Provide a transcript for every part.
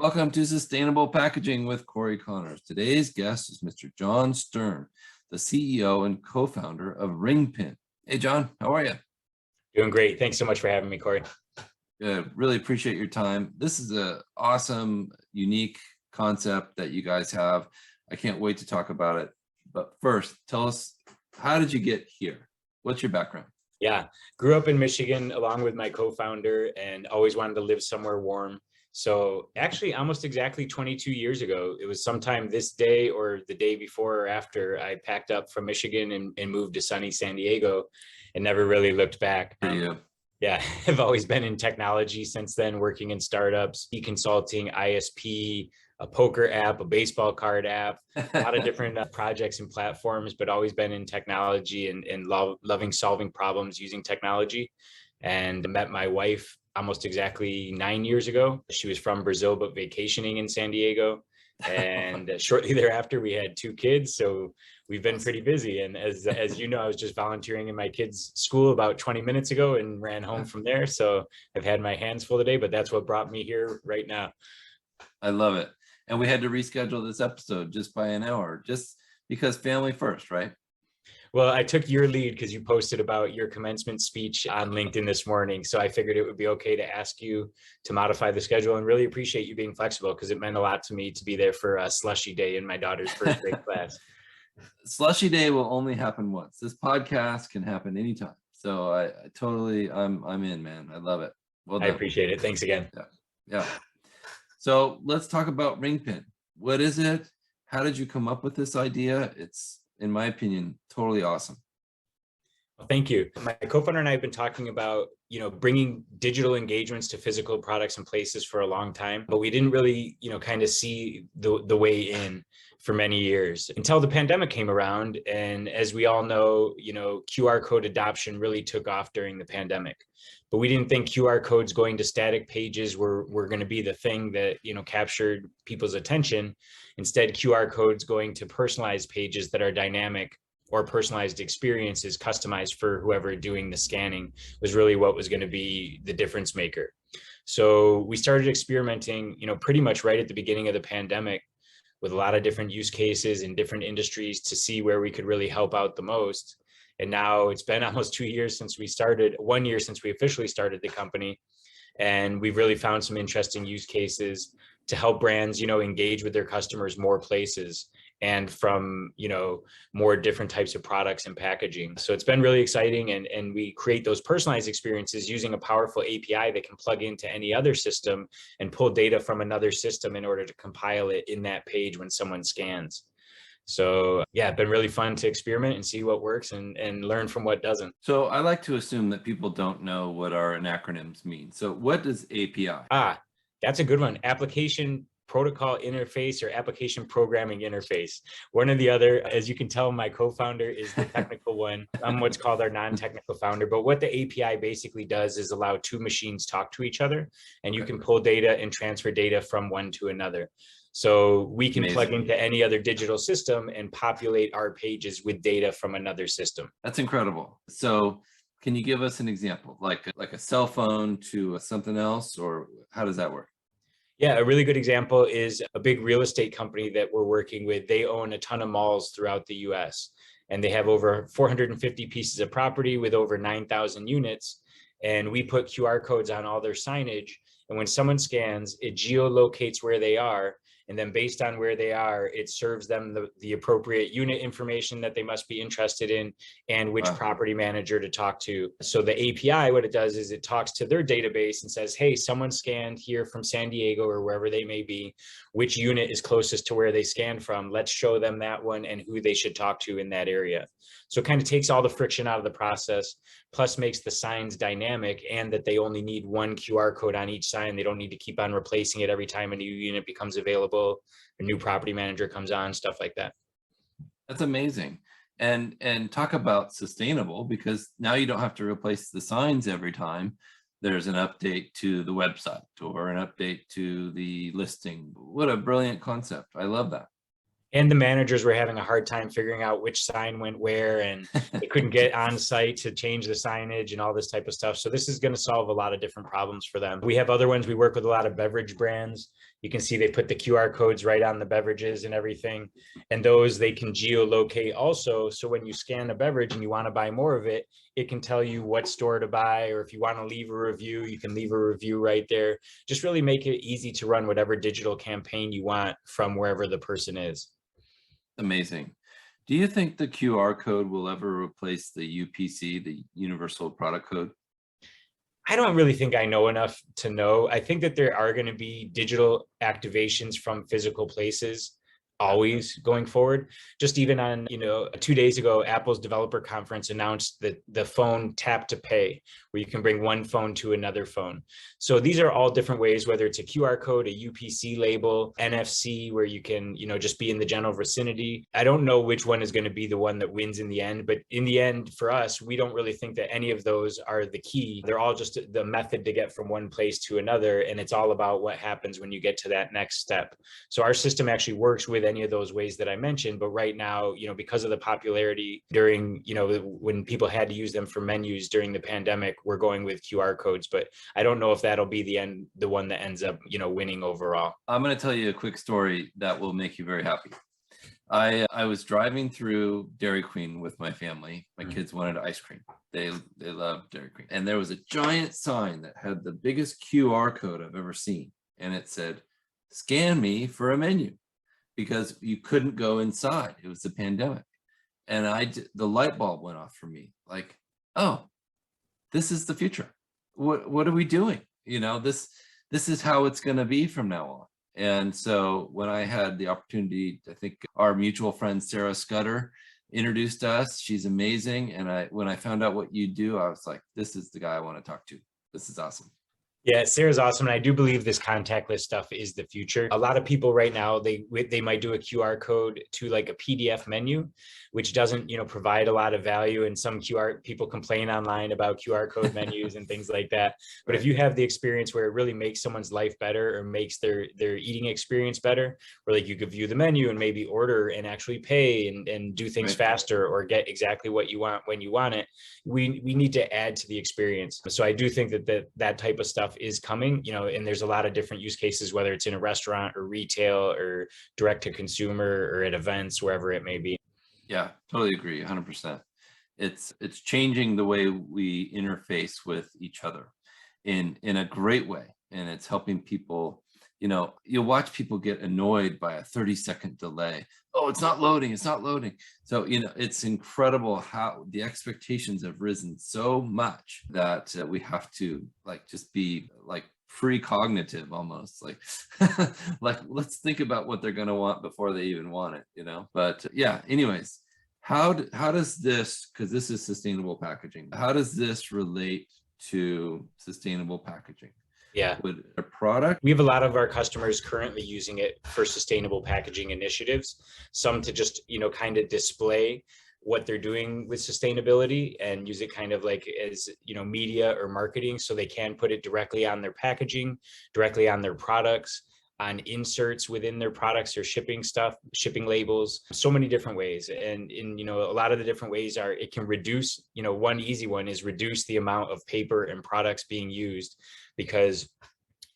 Welcome to Sustainable Packaging with Corey Connors. Today's guest is Mr. Jon Stern, the CEO and co-founder of Ringpin. Hey, Jon, how are you? Doing great. Thanks so much for having me, Corey. Good. Really appreciate your time. This is an awesome, unique concept that you guys have. I can't wait to talk about it. But first, tell us, how did you get here? What's your background? Yeah, grew up in Michigan along with my co-founder and always wanted to live somewhere warm. So actually almost exactly 22 years ago, it was sometime this day or the day before or after, I packed up from Michigan and moved to sunny San Diego and never really looked back. Yeah, I've always been in technology since then, working in startups, e-consulting, ISP, a poker app, a baseball card app, a lot of different projects and platforms, but always been in technology and loving solving problems using technology. And met my wife almost exactly 9 years ago. She was from Brazil, but vacationing in San Diego. And shortly thereafter, we had 2 kids. So we've been pretty busy. And as you know, I was just volunteering in my kids' school about 20 minutes ago and ran home from there. So I've had my hands full today, but that's what brought me here right now. I love it. And we had to reschedule this episode just by an hour, just because family first, right? Well, I took your lead because you posted about your commencement speech on LinkedIn this morning. So I figured it would be okay to ask you to modify the schedule, and really appreciate you being flexible because it meant a lot to me to be there for a slushy day in my daughter's first grade class. Slushy day will only happen once. This podcast can happen anytime. So I totally, I'm in, man. I love it. Well done. I appreciate it. Thanks again. Yeah. So let's talk about Ringpin. What is it? How did you come up with this idea? It's, in my opinion, totally awesome. Well, thank you. My co-founder and I have been talking about, bringing digital engagements to physical products and places for a long time, but we didn't really, kind of see the way in for many years until the pandemic came around. And as we all know, QR code adoption really took off during the pandemic, but we didn't think QR codes going to static pages were going to be the thing that, captured people's attention. Instead, QR codes going to personalized pages that are dynamic or personalized experiences customized for whoever doing the scanning was really what was going to be the difference maker. So we started experimenting, pretty much right at the beginning of the pandemic with a lot of different use cases in different industries to see where we could really help out the most. And now it's been almost 2 years since we started, 1 year since we officially started the company. And we've really found some interesting use cases to help brands, engage with their customers more places and from, more different types of products and packaging. So it's been really exciting. And we create those personalized experiences using a powerful API that can plug into any other system and pull data from another system in order to compile it in that page when someone scans. So yeah, it's been really fun to experiment and see what works and learn from what doesn't. So I like to assume that people don't know what our acronyms mean. So what does API? That's a good one. Application protocol interface or application programming interface. One or the other. As you can tell, my co-founder is the technical one. I'm what's called our non-technical founder. But what the API basically does is allow 2 machines talk to each other, and you can pull data and transfer data from one to another. So we can plug into any other digital system and populate our pages with data from another system. That's incredible. So can you give us an example, like a cell phone to something else, or how does that work? Yeah, a really good example is a big real estate company that we're working with. They own a ton of malls throughout the US, and they have over 450 pieces of property with over 9,000 units. And we put QR codes on all their signage. And when someone scans, it geolocates where they are. And then based on where they are, it serves them the appropriate unit information that they must be interested in and which property manager to talk to. So the API, what it does is it talks to their database and says, hey, someone scanned here from San Diego or wherever they may be. Which unit is closest to where they scanned from? Let's show them that one and who they should talk to in that area. So it kind of takes all the friction out of the process, plus makes the signs dynamic and that they only need one QR code on each sign. They don't need to keep on replacing it every time a new unit becomes available, a new property manager comes on, stuff like that. That's amazing. And talk about sustainable, because now you don't have to replace the signs every time there's an update to the website or an update to the listing. What a brilliant concept. I love that. And the managers were having a hard time figuring out which sign went where, and they couldn't get on site to change the signage and all this type of stuff. So this is going to solve a lot of different problems for them. We have other ones. We work with a lot of beverage brands, You can see they put the QR codes right on the beverages and everything. And those they can geolocate also. So when you scan a beverage and you want to buy more of it, it can tell you what store to buy, or if you want to leave a review, you can leave a review right there. Just really make it easy to run whatever digital campaign you want from wherever the person is. Amazing. Do you think the QR code will ever replace the UPC, the Universal Product Code? I don't really think I know enough to know. I think that there are going to be digital activations from physical places always going forward. Just even on, 2 days ago, Apple's developer conference announced that the phone tap to pay, where you can bring one phone to another phone. So these are all different ways, whether it's a QR code, a UPC label, NFC, where you can, just be in the general vicinity. I don't know which one is going to be the one that wins in the end, but in the end, for us, we don't really think that any of those are the key. They're all just the method to get from one place to another. And it's all about what happens when you get to that next step. So our system actually works with any of those ways that I mentioned, but right now, because of the popularity during, when people had to use them for menus during the pandemic, we're going with QR codes, but I don't know if that'll be the one that ends up, winning overall. I'm going to tell you a quick story that will make you very happy. I was driving through Dairy Queen with my family. My kids wanted ice cream. They love Dairy Queen. And there was a giant sign that had the biggest QR code I've ever seen. And it said, "Scan me for a menu," because you couldn't go inside. It was the pandemic. And the light bulb went off for me. Like, oh, this is the future. What are we doing? This is how it's going to be from now on. And so when I had the opportunity, I think our mutual friend Sarah Scudder introduced us. She's amazing. And when I found out what you do, I was like, this is the guy I want to talk to. This is awesome. Yeah, Sarah's awesome. And I do believe this contactless stuff is the future. A lot of people right now, they might do a QR code to like a PDF menu, which doesn't, provide a lot of value. And some people complain online about QR code menus and things like that. But if you have the experience where it really makes someone's life better or makes their eating experience better, where like you could view the menu and maybe order and actually pay and do things faster or get exactly what you want when you want it, we need to add to the experience. So I do think that type of stuff is coming, and there's a lot of different use cases, whether it's in a restaurant or retail or direct to consumer or at events, wherever it may be. Yeah, totally agree. 100%. It's changing the way we interface with each other in a great way. And it's helping people, you'll watch people get annoyed by a 30-second delay. Oh, it's not loading. It's not loading. So, it's incredible how the expectations have risen so much that we have to just be precognitive almost, let's think about what they're going to want before they even want it, But yeah, anyways, how does this, because this is sustainable packaging, how does this relate to sustainable packaging? Yeah. With a product? We have a lot of our customers currently using it for sustainable packaging initiatives, some to just, kind of display what they're doing with sustainability and use it kind of like as, media or marketing, so they can put it directly on their packaging, directly on their products, on inserts within their products or shipping labels, so many different ways. And in, a lot of the different ways are, it can reduce, one easy one is reduce the amount of paper and products being used, because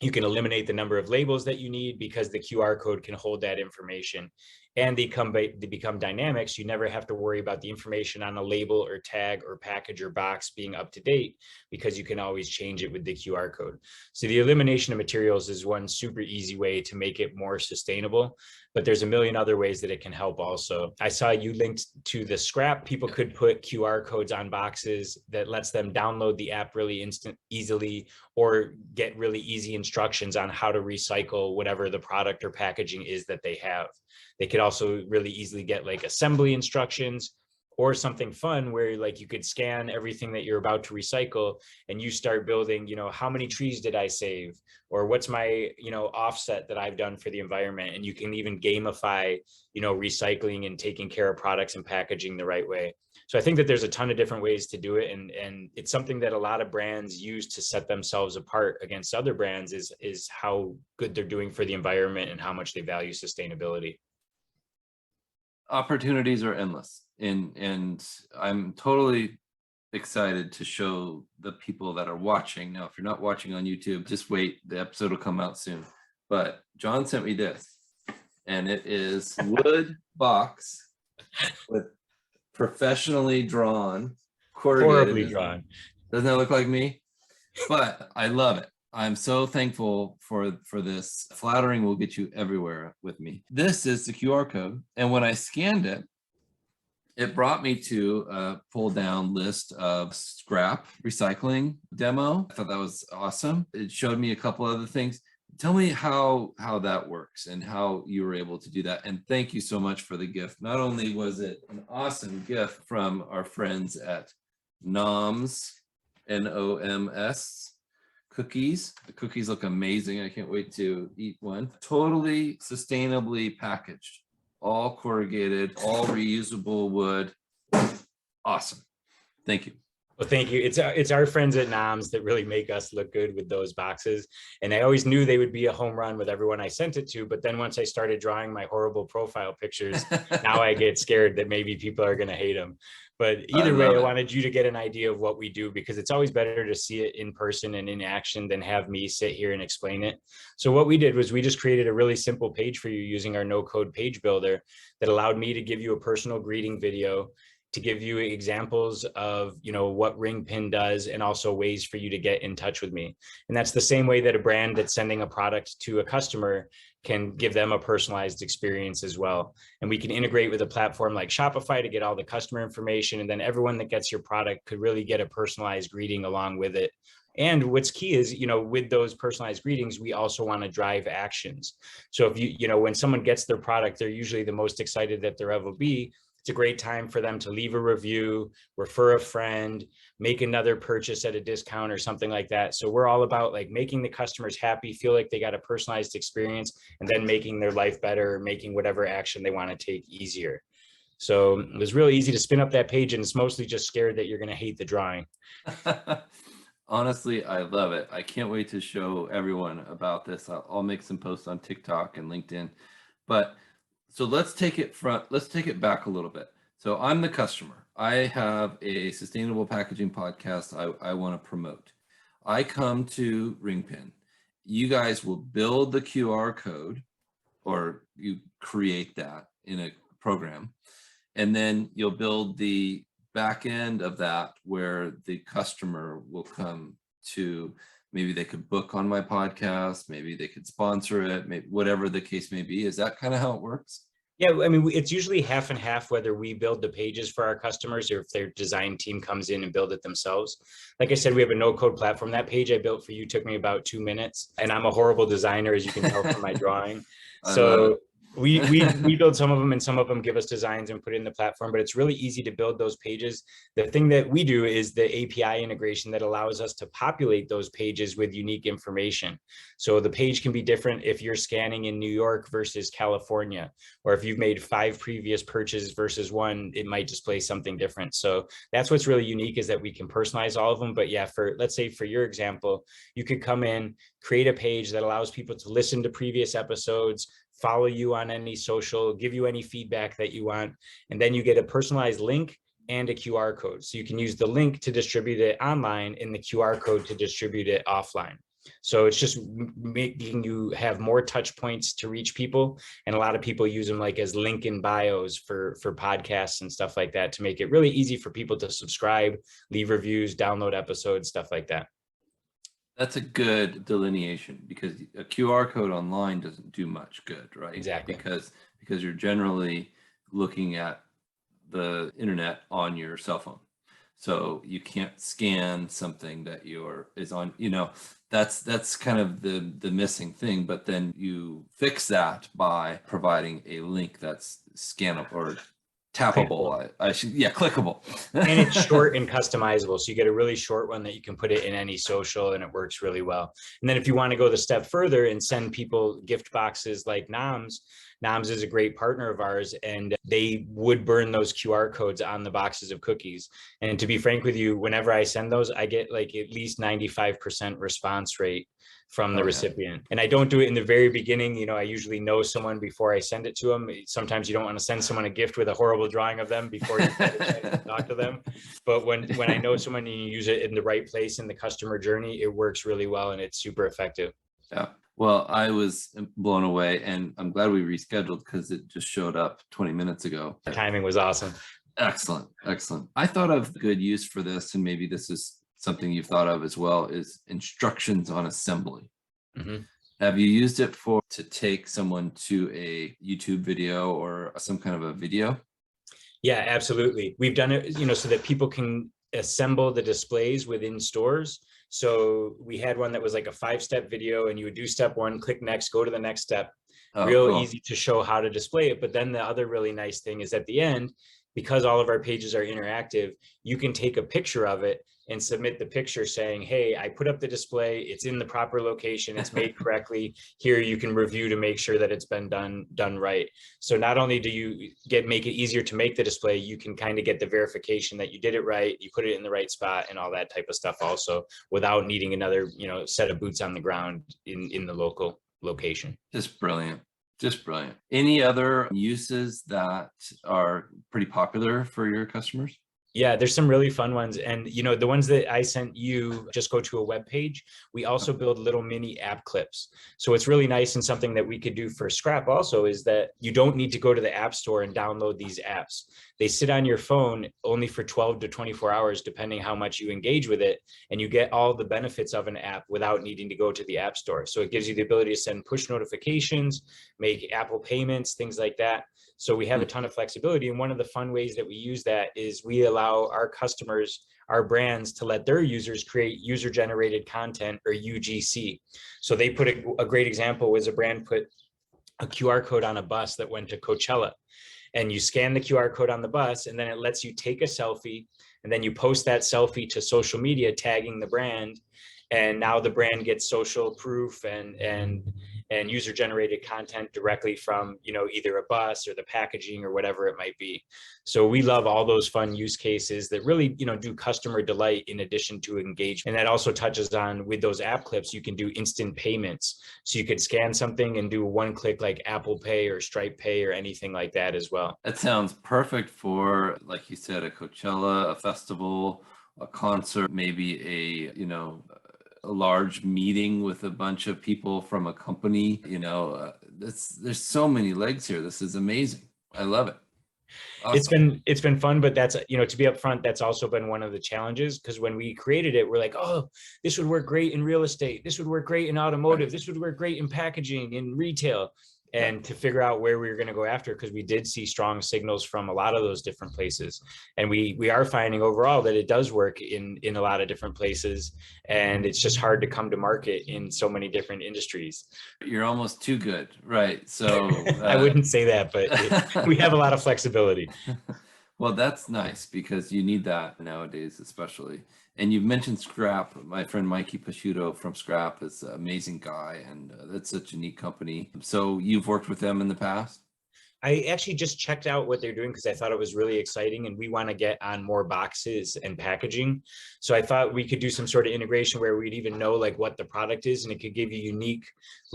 you can eliminate the number of labels that you need because the QR code can hold that information. And they become dynamic, so you never have to worry about the information on a label or tag or package or box being up to date, because you can always change it with the QR code. So the elimination of materials is one super easy way to make it more sustainable, but there's a million other ways that it can help also. I saw you linked to the scrap. People could put QR codes on boxes that lets them download the app really easily, or get really easy instructions on how to recycle whatever the product or packaging is that they have. They could also really easily get like assembly instructions, or something fun where you could scan everything that you're about to recycle and you start building, how many trees did I save? Or what's my, offset that I've done for the environment? And you can even gamify, recycling and taking care of products and packaging the right way. So I think that there's a ton of different ways to do it. And it's something that a lot of brands use to set themselves apart against other brands, is how good they're doing for the environment and how much they value sustainability. Opportunities are endless, and I'm totally excited to show the people that are watching. Now, if you're not watching on YouTube, just wait, the episode will come out soon. but John sent me this, and it is wood box with professionally drawn corrugated. Horribly drawn. Doesn't that look like me? But I love it. I'm so thankful for this. Flattering will get you everywhere with me. This is the QR code. And when I scanned it, it brought me to a pull down list of scrap recycling demo. I thought that was awesome. It showed me a couple other things. Tell me how that works and how you were able to do that. And thank you so much for the gift. Not only was it an awesome gift from our friends at NOMS, NOMS cookies. The cookies look amazing. I can't wait to eat one. Totally sustainably packaged, all corrugated, all reusable wood. Awesome. Thank you. Well, thank you. It's our friends at NOMS that really make us look good with those boxes. And I always knew they would be a home run with everyone I sent it to. But then once I started drawing my horrible profile pictures, now I get scared that maybe people are going to hate them. But either way, I wanted you to get an idea of what we do, because it's always better to see it in person and in action than have me sit here and explain it. So what we did was we just created a really simple page for you using our no-code page builder that allowed me to give you a personal greeting video, to give you examples of, what Ringpin does, and also ways for you to get in touch with me. And that's the same way that a brand that's sending a product to a customer can give them a personalized experience as well. And we can integrate with a platform like Shopify to get all the customer information. And then everyone that gets your product could really get a personalized greeting along with it. And what's key is, with those personalized greetings, we also want to drive actions. So if when someone gets their product, they're usually the most excited that they'll ever be. It's a great time for them to leave a review, refer a friend, make another purchase at a discount or something like that. So we're all about making the customers happy, feel like they got a personalized experience, and then making their life better, making whatever action they want to take easier. So it was really easy to spin up that page, and it's mostly just scared that you're going to hate the drawing. Honestly, I love it. I can't wait to show everyone about this. I'll make some posts on TikTok and LinkedIn, but so let's take it back a little bit. So I'm the customer. I have a sustainable packaging podcast I want to promote. I come to Ringpin. You guys will build the QR code, or you create that in a program, and then you'll build the back end of that where the customer will come to. Maybe they could book on my podcast, maybe they could sponsor it, maybe whatever the case may be. Is that kind of how it works? Yeah, I mean, it's usually half and half, whether we build the pages for our customers or if their design team comes in and build it themselves. Like I said, we have a no-code platform. That page I built for you took me about 2 minutes, and I'm a horrible designer, as you can tell from my drawing. So we build some of them, and some of them give us designs and put it in the platform, but it's really easy to build those pages. The thing that we do is the API integration that allows us to populate those pages with unique information. So the page can be different if you're scanning in New York versus California, or if you've made 5 previous purchases versus 1, it might display something different. So that's what's really unique, is that we can personalize all of them. But yeah, let's say for your example, you could come in, create a page that allows people to listen to previous episodes, follow you on any social, give you any feedback that you want, and then you get a personalized link and a QR code. So you can use the link to distribute it online and the QR code to distribute it offline. So it's just making you have more touch points to reach people. And a lot of people use them as link in bios for podcasts and stuff like that, to make it really easy for people to subscribe, leave reviews, download episodes, stuff like that. That's a good delineation, because a QR code online doesn't do much good, right? Exactly. Because you're generally looking at the internet on your cell phone. So you can't scan something that is on, that's kind of the missing thing. But then you fix that by providing a link that's scannable or tappable. Clickable. And it's short and customizable. So you get a really short one that you can put it in any social, and it works really well. And then if you want to go the step further and send people gift boxes like NOMS is a great partner of ours, and they would burn those QR codes on the boxes of cookies. And to be frank with you, whenever I send those, I get at least 95% response rate from the recipient. And I don't do it in the very beginning. I usually know someone before I send it to them. Sometimes you don't want to send someone a gift with a horrible drawing of them before you talk to them. But when I know someone and you use it in the right place in the customer journey, it works really well and it's super effective. Yeah. Well, I was blown away, and I'm glad we rescheduled because it just showed up 20 minutes ago. The timing was awesome. Excellent, excellent. I thought of good use for this, and maybe this is something you've thought of as well, is instructions on assembly. Mhm. Have you used it for to take someone to a YouTube video or some kind of a video? Yeah, absolutely. We've done it, so that people can assemble the displays within stores. So we had one that was like a 5-step video, and you would do step one, click next, go to the next step. Oh, Real cool. easy to show how to display it. But then the other really nice thing is at the end, because all of our pages are interactive, you can take a picture of it and submit the picture saying, hey, I put up the display, it's in the proper location, it's made correctly. Here you can review to make sure that it's been done right. So not only do you make it easier to make the display, you can kind of get the verification that you did it right, you put it in the right spot and all that type of stuff also, without needing another, set of boots on the ground in the local location. Just brilliant. Just brilliant. Any other uses that are pretty popular for your customers? Yeah, there's some really fun ones. And, the ones that I sent you just go to a web page. We also build little mini app clips. So it's really nice, and something that we could do for Scrap also is that you don't need to go to the app store and download these apps. They sit on your phone only for 12 to 24 hours, depending how much you engage with it. And you get all the benefits of an app without needing to go to the app store. So it gives you the ability to send push notifications, make Apple payments, things like that. So we have a ton of flexibility. And one of the fun ways that we use that is we allow our customers, our brands, to let their users create user generated content, or UGC. So they put a great example was a brand put a QR code on a bus that went to Coachella, and you scan the QR code on the bus, and then it lets you take a selfie, and then you post that selfie to social media tagging the brand. And now the brand gets social proof and user generated content directly from, either a bus or the packaging or whatever it might be. So we love all those fun use cases that really, do customer delight in addition to engagement. And that also touches on, with those app clips, you can do instant payments. So you could scan something and do one click, like Apple Pay or Stripe Pay or anything like that as well. That sounds perfect for, like you said, a Coachella, a festival, a concert, maybe a large meeting with a bunch of people from a company. There's so many legs here. This is amazing. I love it. Awesome. It's been fun, but that's, to be upfront, that's also been one of the challenges, because when we created it, we're like, oh, this would work great in real estate, this would work great in automotive, this would work great in packaging, in retail. And to figure out where we were going to go after, because we did see strong signals from a lot of those different places. And we are finding overall that it does work in a lot of different places. And it's just hard to come to market in so many different industries. You're almost too good. Right. So I wouldn't say that, but we have a lot of flexibility. Well, that's nice, because you need that nowadays, especially. And you've mentioned Scrap. My friend Mikey Pasciuto from Scrap is an amazing guy, and that's such a neat company. So you've worked with them in the past? I actually just checked out what they're doing because I thought it was really exciting, and we want to get on more boxes and packaging. So I thought we could do some sort of integration where we'd even know like what the product is, and it could give you unique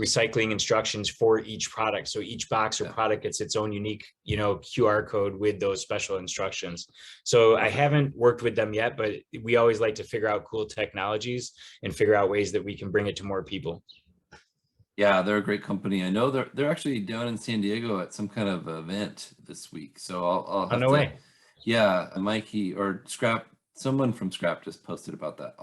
recycling instructions for each product. So each box or product gets its own unique, QR code with those special instructions. So I haven't worked with them yet, but we always like to figure out cool technologies and figure out ways that we can bring it to more people. Yeah, they're a great company. I know they're actually down in San Diego at some kind of event this week. So I'll have no way. Yeah, Mikey or Scrap, someone from Scrap just posted about that.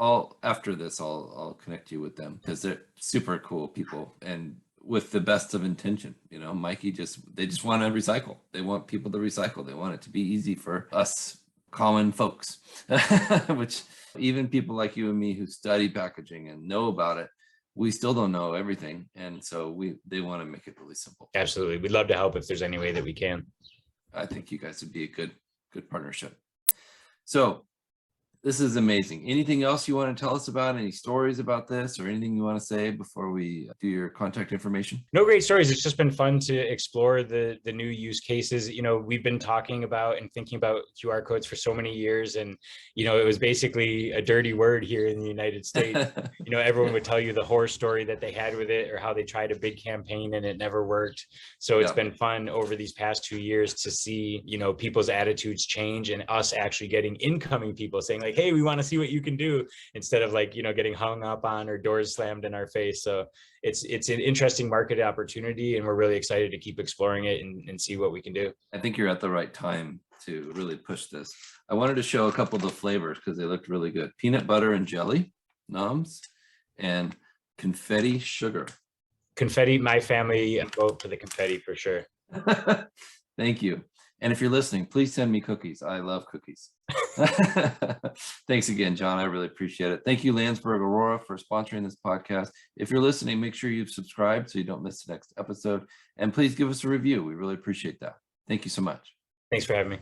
After this, I'll connect you with them, because they're super cool people and with the best of intention. Mikey they just want to recycle. They want people to recycle. They want it to be easy for us common folks, which even people like you and me who study packaging and know about it, we still don't know everything. And so they want to make it really simple. Absolutely. We'd love to help if there's any way that we can. I think you guys would be a good partnership. So this is amazing. Anything else you want to tell us about? Any stories about this, or anything you want to say before we do your contact information? No, great stories. It's just been fun to explore the new use cases. We've been talking about and thinking about QR codes for so many years, and it was basically a dirty word here in the United States. Everyone would tell you the horror story that they had with it, or how they tried a big campaign and it never worked. So it's been fun over these past 2 years to see people's attitudes change, and us actually getting incoming people saying like, hey, we want to see what you can do, instead of like, getting hung up on or doors slammed in our face. So it's an interesting market opportunity, and we're really excited to keep exploring it and see what we can do. I think you're at the right time to really push this. I wanted to show a couple of the flavors because they looked really good. Peanut butter and jelly, Noms, and confetti sugar. Confetti, my family, vote for the confetti for sure. Thank you. And if you're listening, please send me cookies. I love cookies. Thanks again, Jon. I really appreciate it. Thank you, Landsberg Aurora, for sponsoring this podcast. If you're listening, make sure you've subscribed so you don't miss the next episode. And please give us a review. We really appreciate that. Thank you so much. Thanks for having me.